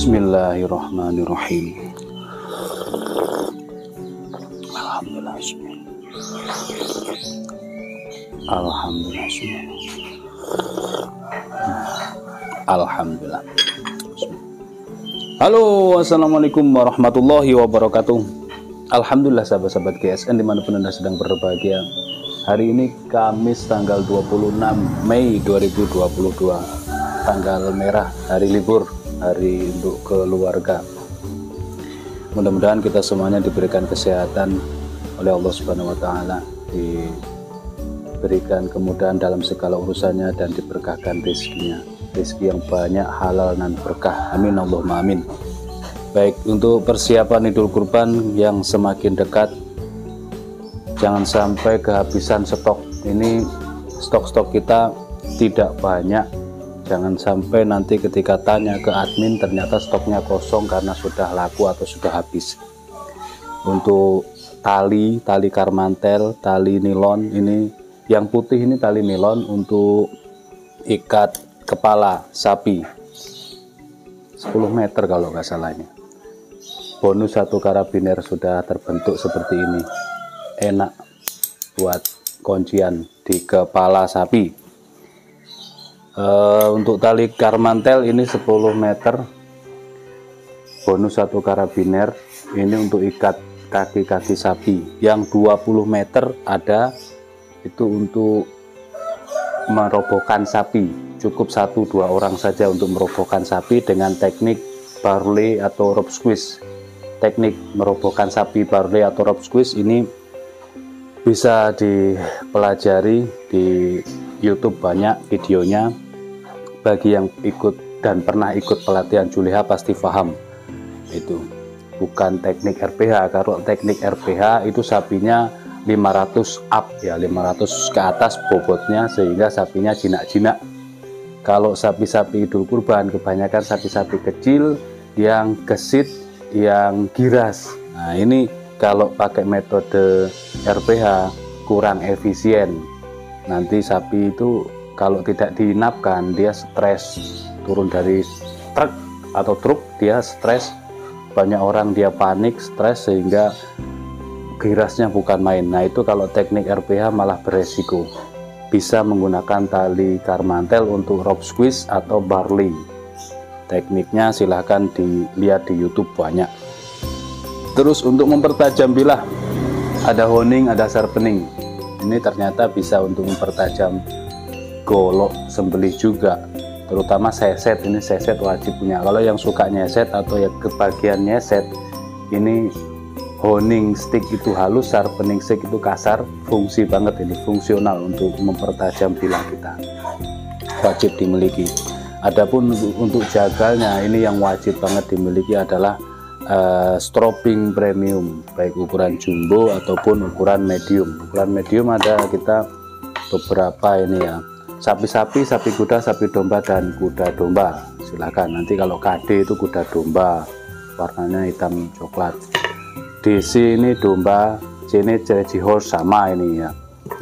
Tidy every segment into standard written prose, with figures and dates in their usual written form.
Bismillahirrahmanirrahim. Alhamdulillah. Alhamdulillah. Alhamdulillah. Halo, assalamualaikum warahmatullahi wabarakatuh. Alhamdulillah sahabat-sahabat GSN dimanapun Anda sedang berbahagia. Hari ini Kamis tanggal 26 Mei 2022, tanggal merah, hari libur, hari untuk keluarga. Mudah-mudahan kita semuanya diberikan kesehatan oleh Allah Subhanahu wa Ta'ala, diberikan kemudahan dalam segala urusannya, dan diberkahkan rezekinya, rezeki yang banyak, halal dan berkah. Amin Allahumma amin. Baik, untuk persiapan Idul Kurban yang semakin dekat, jangan sampai kehabisan stok. Ini stok-stok kita tidak banyak. Jangan sampai nanti ketika tanya ke admin ternyata stoknya kosong karena sudah laku atau sudah habis. Untuk tali karmantel, tali nilon, ini yang putih ini tali nilon untuk ikat kepala sapi 10 meter kalau nggak salahnya. Bonus 1 karabiner sudah terbentuk seperti ini, enak buat kuncian di kepala sapi. Untuk tali karmantel ini 10 meter, bonus 1 karabiner. Ini untuk ikat kaki-kaki sapi. Yang 20 meter ada, itu untuk merobohkan sapi. Cukup 1-2 orang saja untuk merobohkan sapi dengan teknik barley atau rope squeeze. Teknik merobohkan sapi barley atau rope squeeze ini bisa dipelajari di YouTube, banyak videonya. Bagi yang ikut dan pernah ikut pelatihan Juleha pasti paham. Itu bukan teknik RPH. Kalau teknik RPH itu sapinya 500 up ya, 500 ke atas bobotnya, sehingga sapinya jinak-jinak. Kalau sapi-sapi Idul Kurban kebanyakan sapi-sapi kecil yang gesit, yang giras. Nah, ini kalau pakai metode RPH kurang efisien. Nanti sapi itu kalau tidak diinapkan dia stres, turun dari truk atau truk dia stres, banyak orang dia panik, stres, sehingga girasnya bukan main. Nah, itu kalau teknik RPH malah beresiko. Bisa menggunakan tali karmantel untuk rope squeeze atau barley. Tekniknya silahkan dilihat di YouTube, banyak. Terus untuk mempertajam bilah, ada honing, ada sharpening. Ini ternyata bisa untuk mempertajam golok sembelih juga, terutama seset. Ini seset wajib punya. Kalau yang suka nyeset atau ya kebagian nyeset, ini honing stick itu halus, sharpening stick itu kasar. Fungsi banget ini, fungsional untuk mempertajam bilah kita, wajib dimiliki. Adapun untuk jagalnya, ini yang wajib banget dimiliki adalah stropping premium, baik ukuran jumbo ataupun ukuran medium. Ukuran medium ada kita beberapa ini ya, sapi-sapi, sapi kuda, sapi domba, dan kuda domba. Silakan. Nanti kalau KD itu kuda domba, warnanya hitam coklat. DC ini domba, C ini Jersey horse sama ini ya.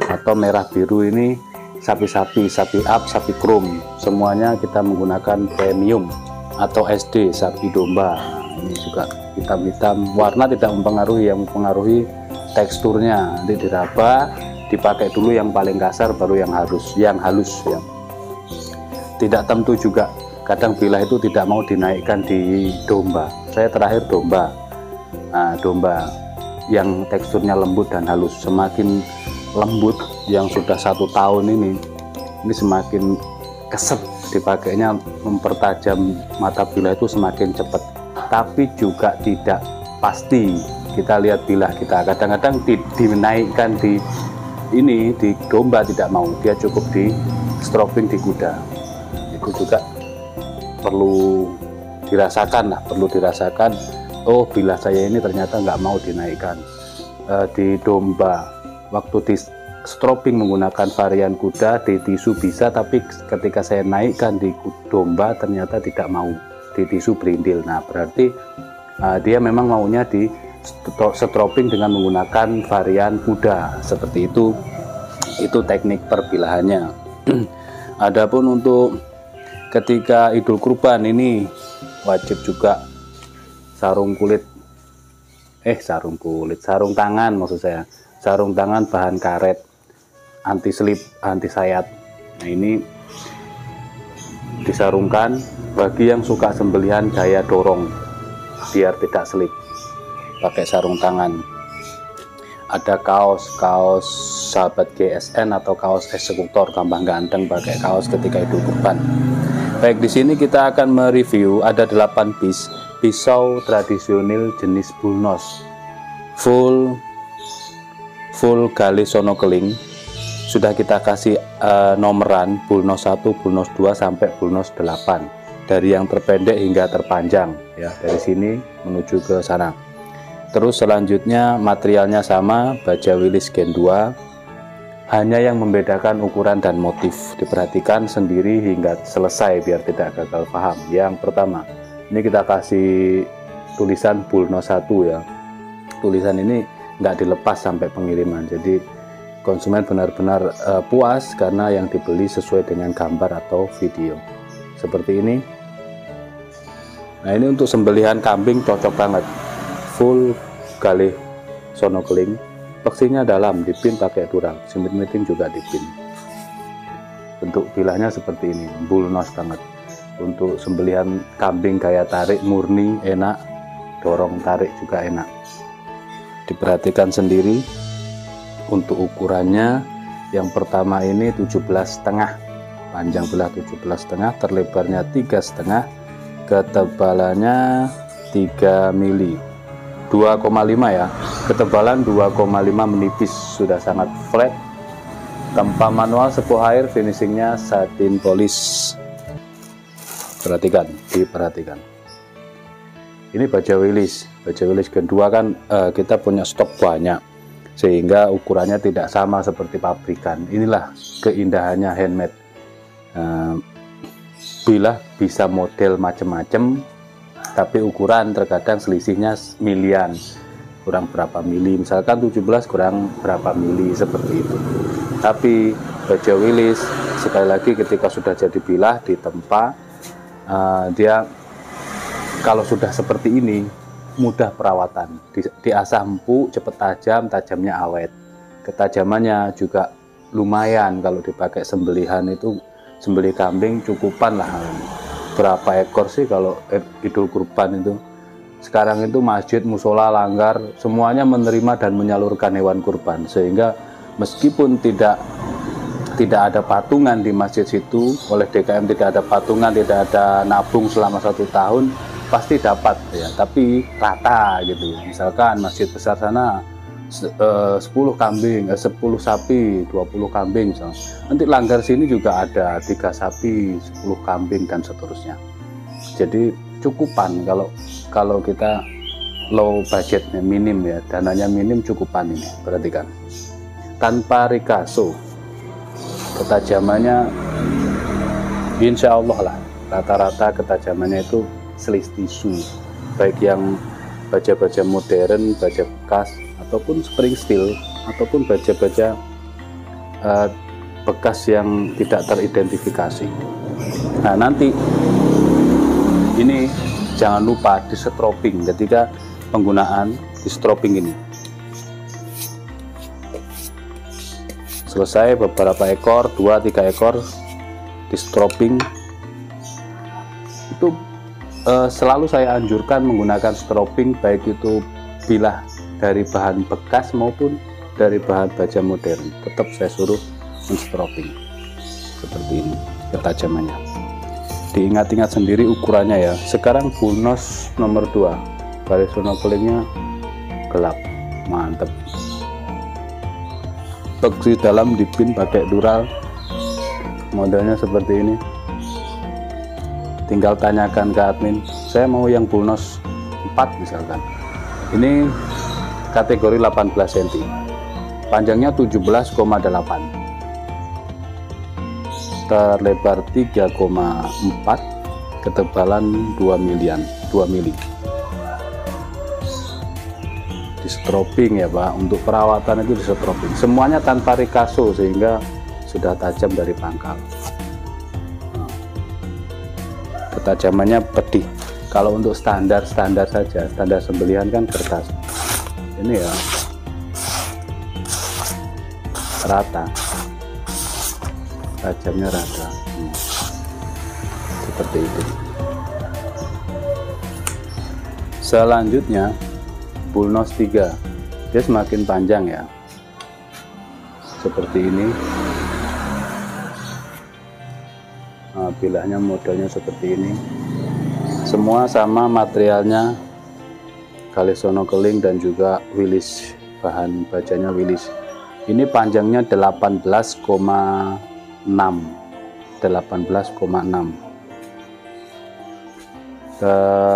Atau merah biru ini sapi-sapi, sapi up, sapi krum. Semuanya kita menggunakan premium. Atau SD sapi domba. Ini juga hitam-hitam. Warna tidak mempengaruhi, yang mempengaruhi teksturnya. Nanti diraba, dipakai dulu yang paling kasar, baru yang halus ya. Tidak tentu juga, kadang bilah itu tidak mau dinaikkan di domba. Saya terakhir domba. Nah, domba yang teksturnya lembut dan halus. Semakin lembut yang sudah 1 tahun ini semakin keset dipakainya, mempertajam mata bilah itu semakin cepat. Tapi juga tidak pasti. Kita lihat bilah kita, kadang-kadang dinaikkan di domba tidak mau, dia cukup di stropping di kuda. Itu juga perlu dirasakan lah, oh bilah saya ini ternyata nggak mau dinaikkan. Di domba waktu di stropping menggunakan varian kuda, di tisu bisa, tapi ketika saya naikkan di domba ternyata tidak mau, di tisu berindil. Nah, berarti dia memang maunya di stropping dengan menggunakan varian kuda seperti itu teknik perbilahannya. Adapun untuk ketika Idul Kurban ini wajib juga sarung tangan maksud saya, sarung tangan bahan karet, anti slip, anti sayat. Nah ini disarungkan bagi yang suka sembelihan gaya dorong biar tidak slip, pakai sarung tangan. Ada kaos sahabat GSN atau kaos eksekutor, gampang ganteng pakai kaos ketika Idul Kurban. Baik, di sini kita akan mereview ada 8 piece pisau tradisional jenis Bulnos full gali sono keling. Sudah kita kasih nomeran Bulnos 1, Bulnos 2 sampai Bulnos 8 dari yang terpendek hingga terpanjang ya, dari sini menuju ke sana. Terus selanjutnya materialnya sama, baja Willis Gen 2, hanya yang membedakan ukuran dan motif. Diperhatikan sendiri hingga selesai biar tidak gagal paham. Yang pertama, ini kita kasih tulisan Bulnos 1 ya. Tulisan ini nggak dilepas sampai pengiriman, jadi konsumen benar-benar puas karena yang dibeli sesuai dengan gambar atau video seperti ini. Nah ini untuk sembelihan kambing cocok banget, full gali sono keling, peksinya dalam, dipin pakai durang, simit-miting juga dipin. Bentuk bilahnya seperti ini, Bulnos banget. Untuk sembelihan kambing gaya tarik murni enak, dorong tarik juga enak. Diperhatikan sendiri untuk ukurannya. Yang pertama ini 17,5, panjang belah 17,5, terlebarnya 3,5, ketebalannya 3 mili, 2,5 ya, ketebalan 2,5, menipis, sudah sangat flat. Tanpa manual, sepuh air, finishingnya satin polish. Diperhatikan. Ini baja Willis Gen 2 kan kita punya stok banyak, sehingga ukurannya tidak sama seperti pabrikan. Inilah keindahannya handmade. Bilah bisa model macam-macam, tapi ukuran terkadang selisihnya milian, kurang berapa mili, misalkan 17 kurang berapa mili, seperti itu. Tapi baja Willis sekali lagi ketika sudah jadi bilah ditempa, dia kalau sudah seperti ini mudah perawatan, diasah empuk, cepat tajamnya awet. Ketajamannya juga lumayan kalau dipakai sembelihan itu, sembelih kambing cukupan lah. Berapa ekor sih kalau Idul Kurban itu? Sekarang itu masjid, musola, langgar, semuanya menerima dan menyalurkan hewan kurban, sehingga meskipun tidak ada patungan di masjid situ, oleh DKM tidak ada patungan, tidak ada nabung selama 1 tahun, pasti dapat ya, tapi rata gitu. Misalkan masjid besar sana 10 kambing, 10 sapi, 20 kambing misalnya. Nanti langgar sini juga ada 3 sapi, 10 kambing dan seterusnya. Jadi cukupan kalau kita low budgetnya, minim ya, dananya minim, cukupan ini. Perhatikan. Tanpa ricasso. Ketajamannya insya Allah lah, rata-rata ketajamannya itu selis tisu, baik yang baja-baja modern, baja bekas, ataupun spring steel, ataupun baja-baja bekas yang tidak teridentifikasi. Nah nanti ini jangan lupa di stropping ketika penggunaan, di stropping ini. Selesai beberapa ekor, 2-3 ekor di stropping. Itu selalu saya anjurkan menggunakan stropping, baik itu bilah dari bahan bekas maupun dari bahan baja modern. Tetap saya suruh menstropping seperti ini ketajamannya. Diingat-ingat sendiri ukurannya ya. Sekarang Bulnos nomor 2, garis sono kelingnya gelap, mantep. Peksi dalam dipin pakai dural, modelnya seperti ini. Tinggal tanyakan ke admin, saya mau yang Bulnos 4 misalkan. Ini kategori 18 cm, panjangnya 17,8, terlebar 3,4, ketebalan 2 mili. Di stropping ya Pak, untuk perawatan itu di stropping, semuanya tanpa ricasso sehingga sudah tajam dari pangkal. Ketajamannya pedih, Kalau untuk standar saja, standar sembelihan kan kertas. Ini ya rata, tajamnya rata. Seperti itu. Selanjutnya Bullnose 3, dia semakin panjang ya, seperti ini. Nah, bilahnya modelnya seperti ini, semua sama materialnya Gallisono keling dan juga Willis, bahan bajanya Willis. Ini panjangnya 18,6,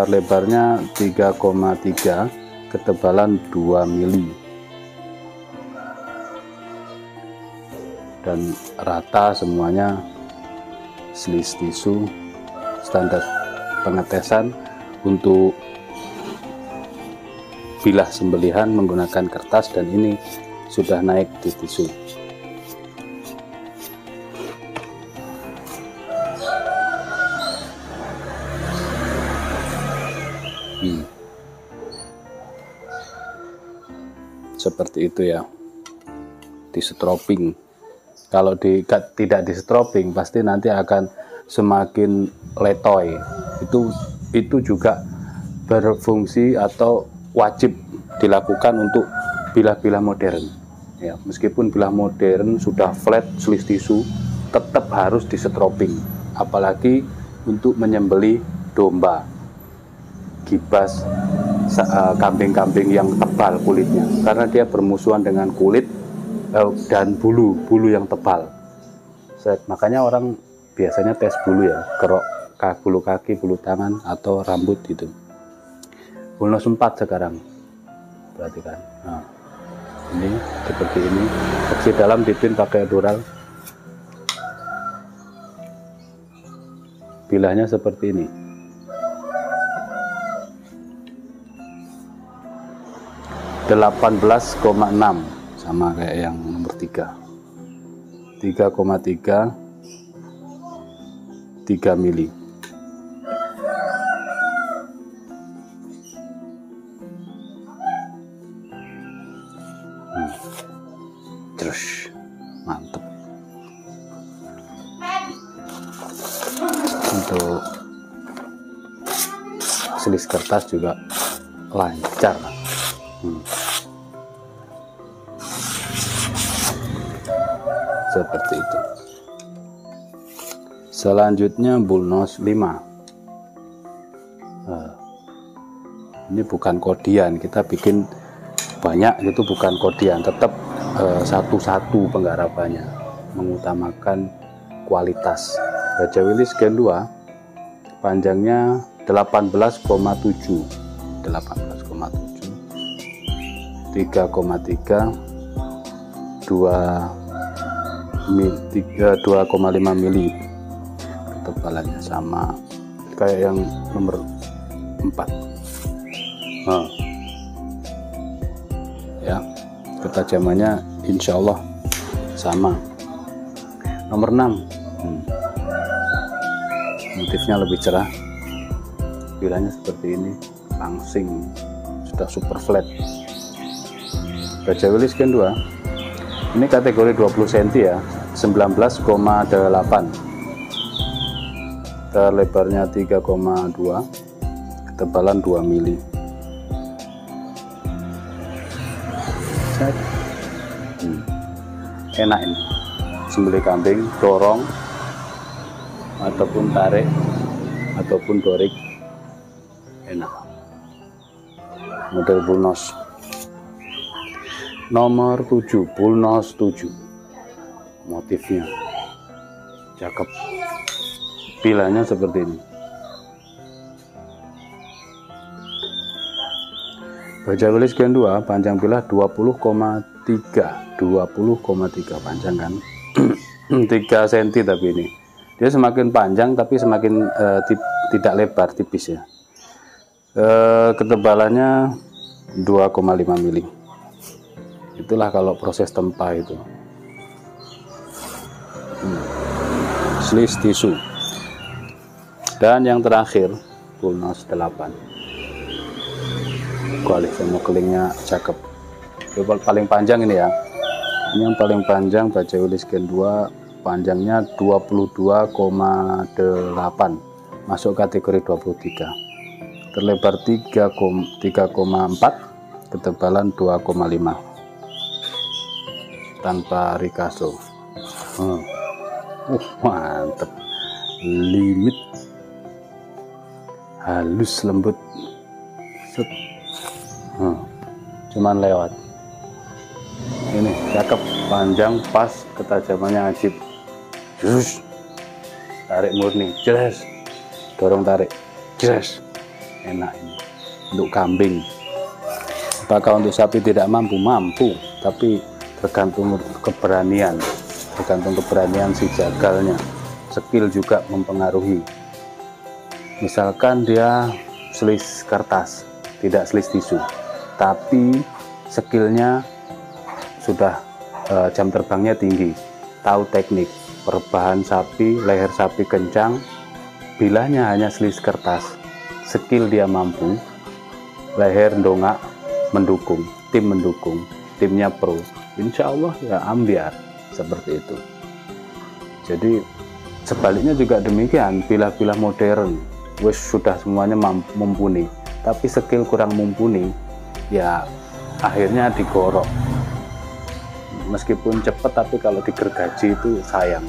lebarnya 3,3, ketebalan 2 mili, dan rata semuanya. Slis tisu, standar pengetesan untuk bilah sembelihan menggunakan kertas, dan ini sudah naik di tisu. Seperti itu ya, di stroping. Kalau tidak di stroping pasti nanti akan semakin letoy. Itu juga berfungsi atau wajib dilakukan untuk bilah-bilah modern ya. Meskipun bilah modern sudah flat slis tisu, tetap harus di stroping, apalagi untuk menyembelih domba, gibas, kambing-kambing yang tebal kulitnya, karena dia bermusuhan dengan kulit dan bulu yang tebal. Makanya orang biasanya tes bulu ya, kerok bulu kaki, bulu tangan, atau rambut gitu. Bullnose 4 sekarang, perhatikan. Nah, ini seperti ini, kecil dalam dipin pakai dural. Bilahnya seperti ini. (18,6) sama kayak yang nomor 3. 3,3, 3 mili. Terus mantep. Untuk slis kertas juga lancar. Seperti itu. Selanjutnya Bullnose 5. Ini bukan kodian, kita bikin banyak itu bukan kodian, tetap satu-satu penggarapannya, mengutamakan kualitas. Baja Willis Gen 2 panjangnya 18,7, 3,3, 2,5 mili, ketebalannya sama kayak yang nomor 4. Ya, ketajamannya insya Allah sama. Nomor 6, motifnya lebih cerah, bilahnya seperti ini, langsing, sudah super flat. Baja Willis Gen 2 ini kategori 20 cm ya, 19,8, lebarnya 3,2, ketebalan 2 mili. Enak ini, sembelih kambing, dorong ataupun tarik ataupun dorik, enak. Model Bullnose nomor 7, Bullnose 7, motifnya cakep, bilahnya seperti ini. Baja Willis Gen 2 panjang bilah 20,3 panjang kan. 3 cm, tapi ini dia semakin panjang tapi semakin tidak lebar, tipis ya. Ketebalannya 2,5 mili. Itulah kalau proses tempa itu. Slis tisu. Dan yang terakhir 1008. Kualitas kelingnya cakep. Ini paling panjang ini ya. Ini yang paling panjang baja Wilis Gen 2, panjangnya 22,8, masuk kategori 23. Terlebar 3,4, ketebalan 2,5. Tanpa rikaso. Mantep. Limit halus lembut. Set. Cuman lewat. Ini cakep, panjang, pas, ketajamannya ajib. Jus. Tarik murni, jelas. Dorong tarik, jelas. Enak ini. Untuk kambing. Apakah untuk sapi tidak mampu? Mampu, tapi tergantung keberanian. Tergantung keberanian si jagalnya. Skill juga mempengaruhi. Misalkan dia selis kertas, tidak selis tisu, tapi skillnya sudah jam terbangnya tinggi, tahu teknik perubahan sapi, leher sapi kencang, bilanya hanya selis kertas, skill dia mampu, leher dongak mendukung, timnya pro, insya Allah ya ambiar, seperti itu. Jadi sebaliknya juga demikian, pilah-pilah modern wes sudah semuanya mumpuni, tapi skill kurang mumpuni, ya akhirnya digorok. Meskipun cepat, tapi kalau digergaji itu sayang.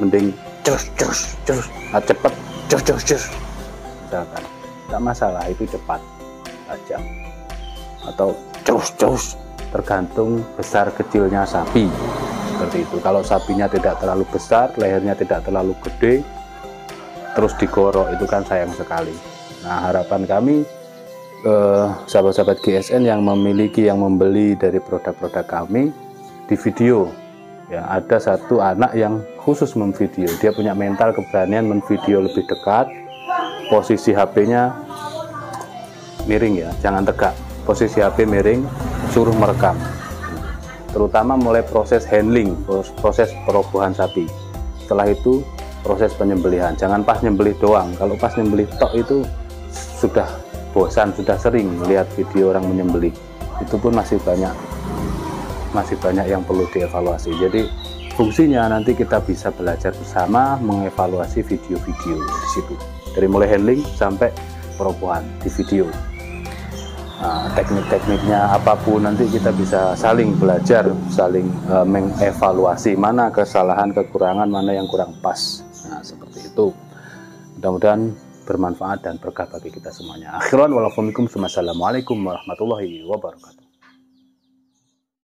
Mending cus cepet cus misalkan, tak masalah, itu cepat aja. Atau cus, tergantung besar kecilnya sapi, seperti itu. Kalau sapinya tidak terlalu besar, lehernya tidak terlalu gede, terus digorok, itu kan sayang sekali. Nah, harapan kami sahabat-sahabat GSN yang membeli dari produk-produk kami, di video ya, ada satu anak yang khusus memvideo, dia punya mental keberanian memvideo lebih dekat, posisi HP-nya miring ya, jangan tegak, posisi HP miring, suruh merekam, terutama mulai proses handling, proses perobohan sapi, setelah itu proses penyembelihan. Jangan pas nyembelih doang, kalau pas nyembelih tok itu sudah bosan, sudah sering melihat video orang menyembelih, itu pun masih banyak yang perlu dievaluasi. Jadi fungsinya nanti kita bisa belajar bersama mengevaluasi video-video di situ, dari mulai handling sampai perobohan di video. Nah, teknik-tekniknya apapun nanti kita bisa saling belajar, saling mengevaluasi mana kesalahan, kekurangan, mana yang kurang pas. Nah, seperti itu. Mudah-mudahan bermanfaat dan berkah bagi kita semuanya. Akhiran walaupun assalamualaikum warahmatullahi wabarakatuh.